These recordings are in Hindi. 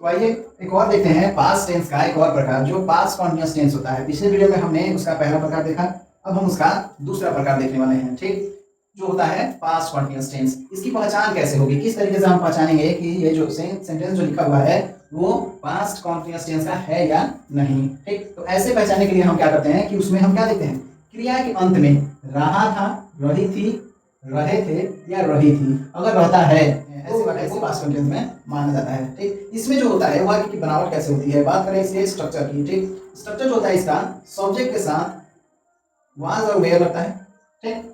तो आइए एक और देखते हैं पास्ट टेंस का एक और प्रकार जो पास्ट कॉन्टिन्यूअस टेंस होता है। पिछले वीडियो में हमने उसका पहला प्रकार देखा, अब हम उसका दूसरा प्रकार देखने वाले हैं। ठीक, जो होता है पास्ट कॉन्टिन्यूअस टेंस। इसकी पहचान कैसे होगी, किस तरीके से हम पहचानेंगे कि ये जो सेंटेंस जो लिखा हुआ है वो पास्ट कॉन्टिन्यूअस टेंस का है या नहीं। ठीक, तो ऐसे पहचानने के लिए हम क्या करते हैं कि उसमें हम क्या देखते हैं, क्रिया के अंत में रहा था, रही थी, रहे थे या रही थी, अगर रहता है ऐसे वर्ड को पास्ट कंटिन्यूअस में माना जाता है। ठीक, इसमें जो होता है वाक्य की बनावट कैसे होती है, बात करें इसके स्ट्रक्चर की। ठीक, स्ट्रक्चर जो होता है इसका सब्जेक्ट के साथ वाज और वेयर लगता है। ठीक,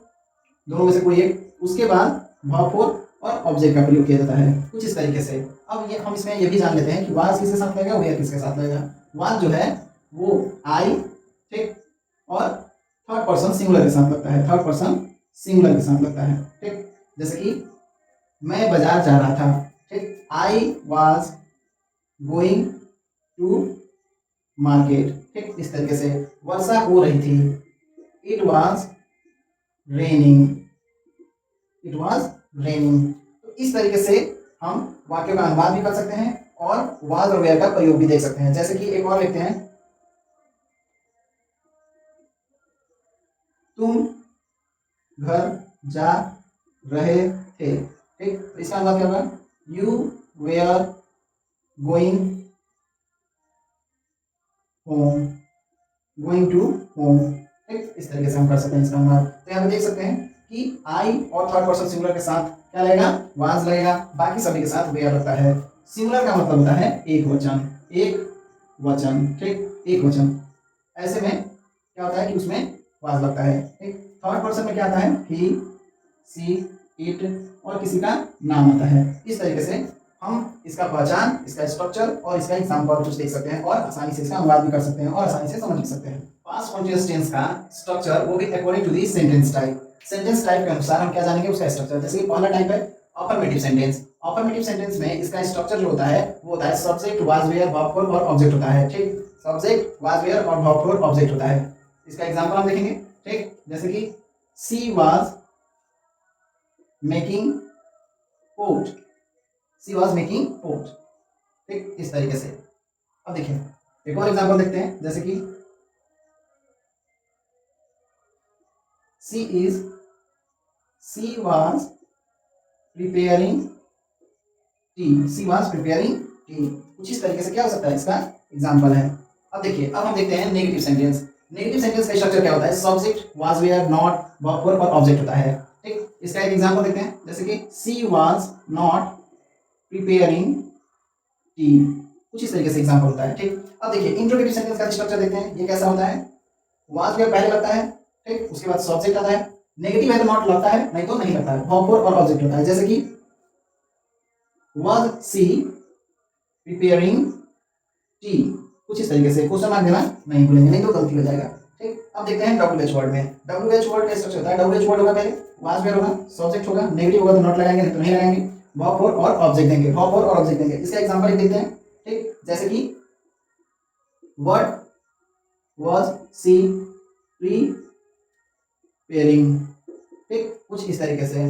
दोनों में से कोई एक, उसके बाद वर्ब और ऑब्जेक्ट का प्रयोग किया जाता है कुछ इस तरीके से। अब ये हम इसमें ये भी जान लेते हैं कि वाज किसके साथ लगेगा, वेयर किसके साथ लगेगा। वाज जो है वो आई, ठीक, और थर्ड पर्सन सिंगुलर के साथ लगता है, थर्ड पर्सन सिंगुलर के साथ लगता है। ठीक, जैसे कि मैं बाजार जा रहा था। ठीक, I was going to market. ठीक, इस तरीके से वर्षा हो रही थी, it was raining, it was raining. तो इस तरीके से हम वाक्य का अनुवाद भी कर सकते हैं और वाज और वेयर का प्रयोग भी देख सकते हैं। जैसे कि एक और लिखते हैं, तुम घर जा रहे थे। ठीक, तो इसका अनुवाद क्या होगा, you were going home, going to home. ठीक, इस तरीके से हम कर सकते हैं इसका अनुवाद। तो यहाँ पे देख सकते हैं कि आई और थर्ड पर्सन सिंगुलर के साथ क्या लगेगा, वाज लगेगा, बाकी सभी के साथ वेयर लगता है। सिंगुलर का मतलब होता है एक वचन, एक वचन। ठीक, एक वचन। ऐसे में क्या होता है कि उसमें वाज लगता है। ठीक, थर्ड पर्सन में क्या आता है, ही, सी, इट और किसी का नाम आता है। इस तरीके से हम इसका पहचान, इसका स्ट्रक्चर और इसका एग्जाम्पल कुछ देख सकते हैं और आसानी से इसका अनुवाद भी कर सकते हैं और आसानी से समझ सकते हैं। पास्ट कॉन्टिन्यूअस टेंस का स्ट्रक्चर वो भी according to the sentence type. Sentence type के अनुसार हम क्या जानेंगे, उसका स्ट्रक्चर। जैसे कि पहला टाइप है अफर्मेटिव सेंटेंस। अफर्मेटिव सेंटेंस में इसका स्ट्रक्चर जो होता है वो होता है सब्जेक्ट, वाज, वेयर, वर्ब और ऑब्जेक्ट होता है। ठीक, सब्जेक्ट, वाज, वेयर और वर्ब और ऑब्जेक्ट होता है। इसका एग्जांपल हम देखेंगे। ठीक, जैसे कि she was making pot, she was making pot. ठीक, इस तरीके से। अब देखिए एक और एग्जांपल देखते हैं, जैसे कि she was preparing T, she was preparing T. कुछ इस तरीके से क्या हो सकता है, इसका एग्जांपल है। अब देखिए, अब हम देखते हैं नेगेटिव सेंटेंस। नेगेटिव सेंटेंस का स्ट्रक्चर क्या होता है, subject, was, were, not, verb और ऑब्जेक्ट होता है। ठीक, इसका एक एग्जांपल देखते हैं, जैसे कि she was not preparing T. कुछ इस तरीके से एग्जांपल होता है। ठीक, अब देखिए इंट्रोगेटिव सेंटेंस का स्ट्रक्चर देखते हैं, ये कैसा होता है। वाज वेयर पहले लगता है, ठीक, उसके बाद सब्जेक्ट आता है, नेगेटिव है तो नॉट लगता है, नहीं तो नहीं लगता है, वर्ब और ऑब्जेक्ट होता है। जैसे कि was she preparing tea। कुछ इस तरीके से क्वेश्चन मार्क देना नहीं भूलेंगे, नहीं तो गलती हो जाएगा। ठीक, अब देखते हैं WH वर्ड में। WH वर्ड का स्ट्रक्चर होता है, WH वर्ड होगा पहले was वेयर होगा, सब्जेक्ट होगा, नेगेटिव होगा तो नॉट लगाएंगे, नहीं तो नहीं लगाएंगे, वर्ब और ऑब्जेक्ट देंगे, वर्ब और ऑब्जेक्ट देंगे। इसका एग्जांपल देखते हैं। ठीक, जैसे कि व्हाट was she preparing। ठीक, कुछ इस तरीके से,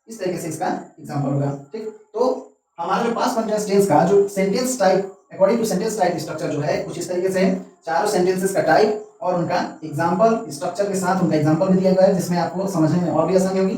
इस तरीके से इसका एग्जांपल होगा। ठीक, तो हमारा जो पास्ट कंटिन्यूअस टेंस का जो sentence type, according to sentence type structure जो है कुछ इस तरीके से चारों सेंटेंसेस का टाइप और उनका एग्जांपल स्ट्रक्चर के साथ उनका एग्जांपल भी दिया गया है, जिसमें आपको समझने में और भी आसानी होगी।